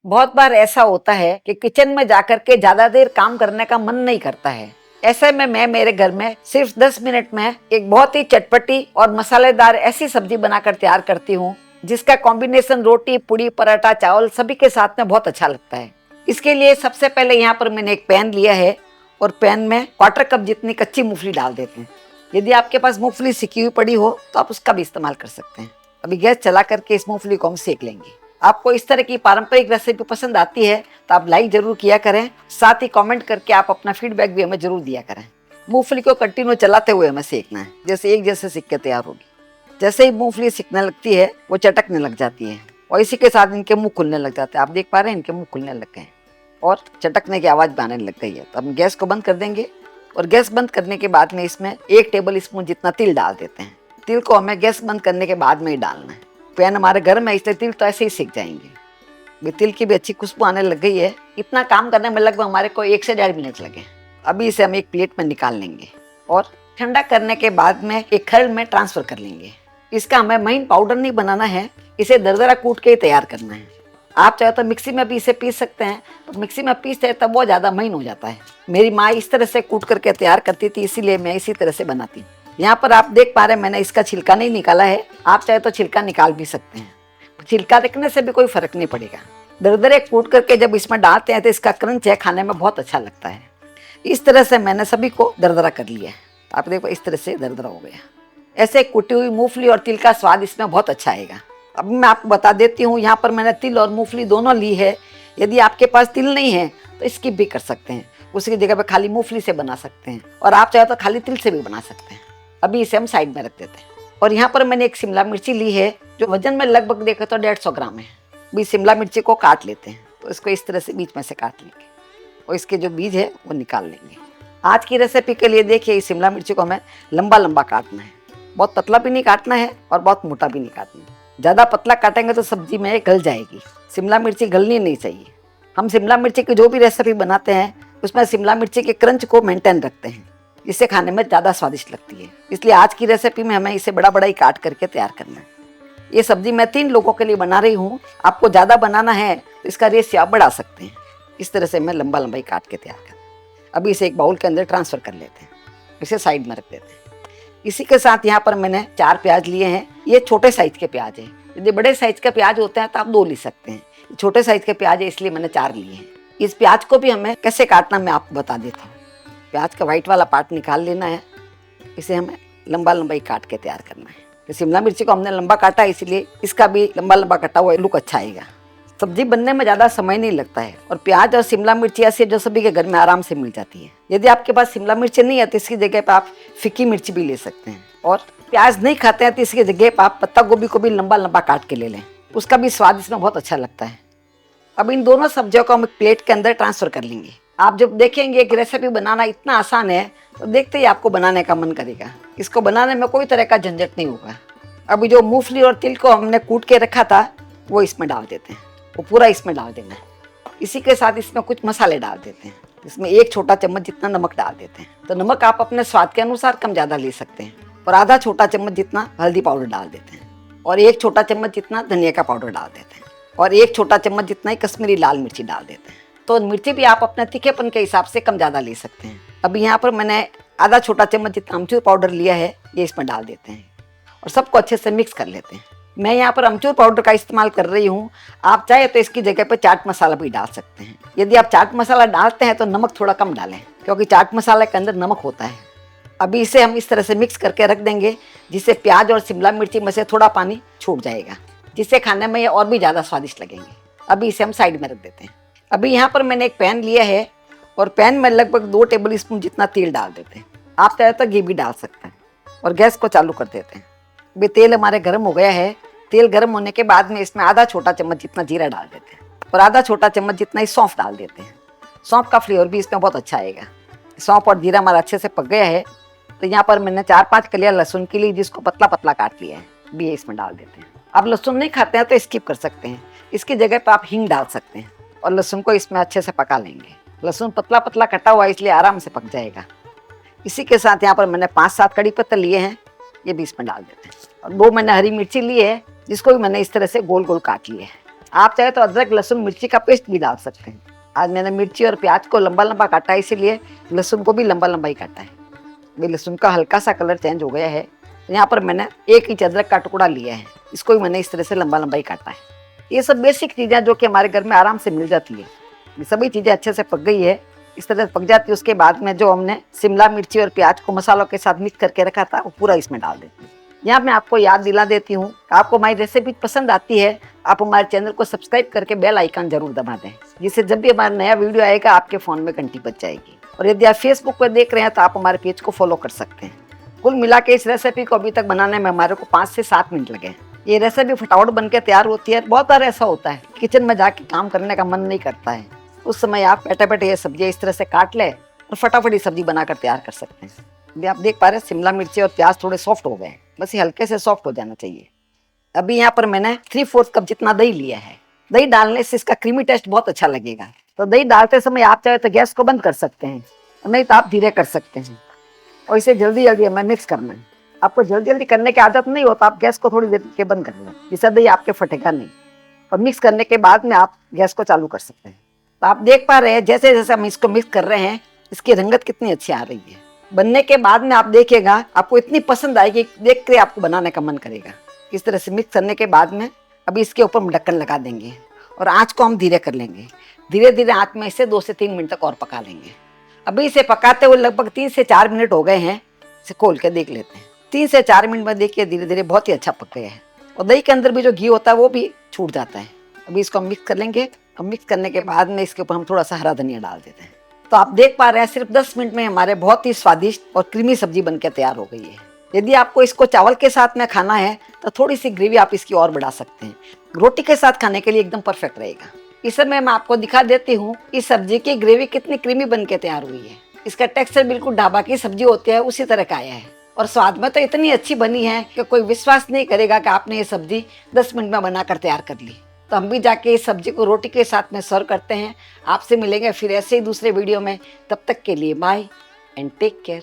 बहुत बार ऐसा होता है कि किचन में जाकर के ज्यादा देर काम करने का मन नहीं करता है। ऐसे में मैं मेरे घर में सिर्फ 10 मिनट में एक बहुत ही चटपटी और मसालेदार ऐसी सब्जी बनाकर तैयार करती हूँ जिसका कॉम्बिनेशन रोटी, पूड़ी, पराठा, चावल सभी के साथ में बहुत अच्छा लगता है। इसके लिए सबसे पहले यहाँ पर मैंने एक पैन लिया है और पैन में क्वार्टर कप जितनी कच्ची मूंगफली डाल देते हैं। यदि आपके पास मूंगफली सिकी हुई पड़ी हो तो आप उसका भी इस्तेमाल कर सकते हैं। अभी गैस चला करके इस मूंगफली को हम सेक लेंगे। आपको इस तरह की पारंपरिक रेसिपी पसंद आती है तो आप लाइक जरूर किया करें, साथ ही कमेंट करके आप अपना फीडबैक भी हमें जरूर दिया करें। मूंगफली को कंटिन्यू चलाते हुए हमें सेकना है, जैसे एक जैसे सिक के तैयार होगी। जैसे ही मूंगफली सिकने लगती है वो चटकने लग जाती है और इसी के साथ इनके मुंह खुलने लग जाते हैं। आप देख पा रहे हैं इनके मुंह खुलने लग गए और चटकने की आवाज भी आने लग गई है। तो हम गैस को बंद कर देंगे और गैस बंद करने के बाद में इसमें 1 टेबल स्पून जितना तिल डाल देते हैं। तिल को हमें गैस बंद करने के बाद में ही डालना है। पैन हमारे घर में इसलिए तिल तो ऐसे ही सीख जाएंगे। तिल की भी अच्छी खुशबू आने लग गई है। इतना काम करने में लगभग हमारे को 1 से 1.5 मिनट लगे। अभी इसे हम एक प्लेट में निकाल लेंगे और ठंडा करने के बाद में एक खल में ट्रांसफर कर लेंगे। इसका हमें महीन पाउडर नहीं बनाना है, इसे दरदरा कूट के ही तैयार करना है। आप चाहे तो मिक्सी में भी इसे पीस सकते हैं, तो मिक्सी में पीसते हैं तब वो ज़्यादा महीन हो जाता है। मेरी माँ इस तरह से कूट करके तैयार करती थी, इसीलिए मैं इसी तरह से बनाती हूँ। यहाँ पर आप देख पा रहे हैं मैंने इसका छिलका नहीं निकाला है। आप चाहे तो छिलका निकाल भी सकते हैं, छिलका रखने से भी कोई फर्क नहीं पड़ेगा। दरदरे कूट करके जब इसमें डालते हैं तो इसका क्रंच है खाने में बहुत अच्छा लगता है। इस तरह से मैंने सभी को दरदरा कर लिया है। आप देखो इस तरह से दरदरा हो गया। ऐसे कुटी हुई मूंगफली और तिल का स्वाद इसमें बहुत अच्छा आएगा। अब मैं आपको बता देती हूँ, यहाँ पर मैंने तिल और मूंगफली दोनों ली है। यदि आपके पास तिल नहीं है तो स्किप भी कर सकते हैं, उसकी जगह पे खाली मूंगफली से बना सकते हैं और आप चाहे तो खाली तिल से भी बना सकते हैं। अभी इसे हम साइड में रख देते हैं। और यहाँ पर मैंने एक शिमला मिर्ची ली है जो वजन में लगभग देखे तो 150 ग्राम है। अभी शिमला मिर्ची को काट लेते हैं, तो इसको इस तरह से बीच में से काट लेंगे और इसके जो बीज है वो निकाल लेंगे। आज की रेसिपी के लिए देखिए इस शिमला मिर्ची को हमें लंबा लंबा काटना है, बहुत पतला भी नहीं काटना है और बहुत मोटा भी नहीं काटना है। ज़्यादा पतला काटेंगे तो सब्जी में गल जाएगी। शिमला मिर्ची गलनी नहीं चाहिए। हम शिमला मिर्ची की जो भी रेसिपी बनाते हैं उसमें शिमला मिर्ची के क्रंच को मेंटेन रखते हैं, इससे खाने में ज़्यादा स्वादिष्ट लगती है। इसलिए आज की रेसिपी में हमें इसे बड़ा बड़ा ही काट करके तैयार करना है। ये सब्जी मैं 3 लोगों के लिए बना रही हूँ। आपको ज़्यादा बनाना है तो इसका रेशियो आप बढ़ा सकते हैं। इस तरह से मैं लंबा लंबा ही काट के तैयार करना है। अभी इसे एक बाउल के अंदर ट्रांसफ़र कर लेते हैं, इसे साइड में रख देते हैं। इसी के साथ यहाँ पर मैंने 4 प्याज लिए हैं। ये छोटे साइज के प्याज हैं। यदि बड़े साइज का प्याज होते हैं तो आप 2 ले सकते हैं। छोटे साइज के प्याज है इसलिए मैंने 4 लिए हैं। इस प्याज को भी हमें कैसे काटना मैं आपको बता देता हूँ। प्याज का वाइट वाला पार्ट निकाल लेना है, इसे हमें लंबा लंबा ही काट के तैयार करना है। तो शिमला मिर्ची को हमने लंबा काटा है इसलिए इसका भी लंबा लंबा कटा हुआ लुक अच्छा आएगा। सब्जी बनने में ज़्यादा समय नहीं लगता है और प्याज और शिमला मिर्ची ऐसी जो सभी के घर में आराम से मिल जाती है। यदि आपके पास शिमला मिर्ची नहीं है तो इसकी जगह पर आप फीकी मिर्ची भी ले सकते हैं। और प्याज नहीं खाते हैं तो इसकी जगह पर आप पत्ता गोभी को भी लंबा लंबा काट के ले लें, उसका भी स्वाद इसमें बहुत अच्छा लगता है। अब इन दोनों सब्जियों को हम एक प्लेट के अंदर ट्रांसफ़र कर लेंगे। आप जब देखेंगे कि रेसिपी बनाना इतना आसान है तो देखते ही आपको बनाने का मन करेगा। इसको बनाने में कोई तरह का झंझट नहीं होगा। अभी जो मूंगफली और तिल को हमने कूट के रखा था वो इसमें डाल देते हैं, वो पूरा इसमें डाल देना है। इसी के साथ इसमें कुछ मसाले डाल देते हैं। इसमें 1 छोटा चम्मच जितना नमक डाल देते हैं। तो नमक आप अपने स्वाद के अनुसार कम ज़्यादा ले सकते हैं। और आधा छोटा चम्मच जितना हल्दी पाउडर डाल देते हैं और 1 छोटा चम्मच जितना धनिया का पाउडर डाल देते हैं और 1 छोटा चम्मच जितना ही कश्मीरी लाल मिर्ची डाल देते हैं। तो मिर्ची भी आप अपने तीखेपन के हिसाब से कम ज़्यादा ले सकते हैं। अभी यहाँ पर मैंने आधा छोटा चम्मच जितना अमचूर पाउडर लिया है, ये इसमें डाल देते हैं और सबको अच्छे से मिक्स कर लेते हैं। मैं यहाँ पर अमचूर पाउडर का इस्तेमाल कर रही हूँ। आप चाहे तो इसकी जगह पर चाट मसाला भी डाल सकते हैं। यदि आप चाट मसाला डालते हैं तो नमक थोड़ा कम डालें, क्योंकि चाट मसाले के अंदर नमक होता है। अभी इसे हम इस तरह से मिक्स करके रख देंगे जिससे प्याज और शिमला मिर्ची में से थोड़ा पानी छूट जाएगा, जिससे खाने में ये और भी ज़्यादा स्वादिष्ट लगेंगे। अभी इसे हम साइड में रख देते हैं। अभी यहाँ पर मैंने एक पैन लिया है और पैन में लगभग 2 टेबल स्पून जितना तेल डाल देते हैं। आप चाहे तो घी भी डाल सकते हैं और गैस को चालू कर देते हैं। अभी तेल हमारे गर्म हो गया है। तेल गर्म होने के बाद में इसमें आधा छोटा चम्मच जितना जीरा डाल देते हैं और आधा छोटा चम्मच जितना ही सौंफ डाल देते हैं। सौंफ का फ्लेवर भी इसमें बहुत अच्छा आएगा। सौंफ और जीरा हमारा अच्छे से पक गया है तो यहाँ पर मैंने 4-5 कलियां लहसुन की ली, जिसको पतला पतला काट लिया है, भी ये इसमें डाल देते हैं। आप लहसुन नहीं खाते हैं तो स्किप कर सकते हैं। इसकी जगह पर आप हींग डाल सकते हैं और लहसुन को इसमें अच्छे से पका लेंगे। लहसुन पतला पतला कटा हुआ है इसलिए आराम से पक जाएगा। इसी के साथ यहाँ पर मैंने 5-7 कड़ी पत्ते लिए हैं, ये भी इसमें डाल देते हैं। और 2 मैंने हरी मिर्ची ली है, जिसको भी मैंने इस तरह से गोल गोल काट लिया है। आप चाहे तो अदरक लहसुन मिर्ची का पेस्ट भी डाल सकते हैं। आज मैंने मिर्ची और प्याज को लंबा लंबा काटा है, इसीलिए लहसुन को भी लंबा लंबा ही काटा है। ये लहसुन का हल्का सा कलर चेंज हो गया है। यहाँ पर मैंने 1 इंच अदरक का टुकड़ा लिया है, इसको भी मैंने इस तरह से लंबा लंबा ही काटा है। ये सब बेसिक चीज़ें जो कि हमारे घर में आराम से मिल जाती है। ये सभी चीज़ें अच्छे से पक गई है, इस तरह से पक जाती है। उसके बाद में जो हमने शिमला मिर्ची और प्याज को मसालों के साथ मिक्स करके रखा था वो पूरा इसमें डाल देती हूँ। यहाँ मैं आपको याद दिला देती हूँ, आपको हमारी रेसिपी पसंद आती है, आप हमारे चैनल को सब्सक्राइब करके बेल आइकन जरूर दबा दें, जिससे जब भी हमारा नया वीडियो आएगा आपके फ़ोन में घंटी बज जाएगी। और यदि आप फेसबुक पर देख रहे हैं तो आप हमारे पेज को फॉलो कर सकते हैं। कुल मिला के इस रेसिपी को अभी तक बनाने में हमारे को 5 से 7 मिनट लगे। ये रेसिपी फटाफट बन के तैयार होती है। बहुत बार ऐसा होता है किचन में जाके काम करने का मन नहीं करता है, उस समय आप बैठे बैठे ये सब्जियाँ इस तरह से काट ले और फटाफट ये सब्जी बनाकर तैयार कर सकते हैं। अभी आप देख पा रहे हैं शिमला मिर्ची और प्याज थोड़े सॉफ्ट हो गए, बस ये हल्के से सॉफ्ट हो जाना चाहिए। अभी यहाँ पर मैंने 3/4 कप जितना दही लिया है। दही डालने से इसका क्रीमी टेस्ट बहुत अच्छा लगेगा। तो दही डालते समय आप चाहे तो गैस को बंद कर सकते हैं, नहीं तो आप धीरे कर सकते हैं। और इसे जल्दी जल्दी हमें मिक्स करना है। आपको जल्दी जल्दी करने की आदत नहीं हो तो आप गैस को थोड़ी देर के बंद कर लें, जिससे दही आपके फटेगा नहीं। और मिक्स करने के बाद में आप गैस को चालू कर सकते हैं। तो आप देख पा रहे हैं जैसे जैसे हम इसको मिक्स कर रहे हैं इसकी रंगत कितनी अच्छी आ रही है। बनने के बाद में आप देखिएगा आपको इतनी पसंद आएगी, देख कर आपको बनाने का मन करेगा। इस तरह से मिक्स करने के बाद में अभी इसके ऊपर हम ढक्कन लगा देंगे और आँच को हम धीरे कर लेंगे। धीरे धीरे आँच में इसे 2 से 3 मिनट तक और पका लेंगे। अभी इसे पकाते हुए लगभग 3 से 4 मिनट हो गए हैं। इसे खोल के देख लेते हैं। 3 से 4 मिनट में देखिए धीरे धीरे बहुत ही अच्छा पक गया है और दही के अंदर भी जो घी होता है वो भी छूट जाता है। अभी इसको हम मिक्स कर लेंगे और मिक्स करने के बाद में इसके ऊपर हम थोड़ा सा हरा धनिया डाल देते हैं। तो आप देख पा रहे हैं सिर्फ 10 मिनट में हमारे बहुत ही स्वादिष्ट और क्रीमी सब्जी बनकर तैयार हो गई है। यदि आपको इसको चावल के साथ में खाना है तो थोड़ी सी ग्रेवी आप इसकी और बढ़ा सकते हैं। रोटी के साथ खाने के लिए एकदम परफेक्ट रहेगा। इस समय मैं आपको दिखा देती हूँ इस सब्जी की ग्रेवी कितनी क्रीमी बनकर तैयार हुई है। इसका टेक्सचर बिल्कुल ढाबा की सब्जी होती है उसी तरह का आया है और स्वाद में तो इतनी अच्छी बनी है कि कोई विश्वास नहीं करेगा कि आपने ये सब्जी 10 मिनट में बनाकर तैयार कर ली। तो हम भी जाके इस सब्जी को रोटी के साथ में सर्व करते हैं। आपसे मिलेंगे फिर ऐसे ही दूसरे वीडियो में। तब तक के लिए बाय एंड टेक केयर।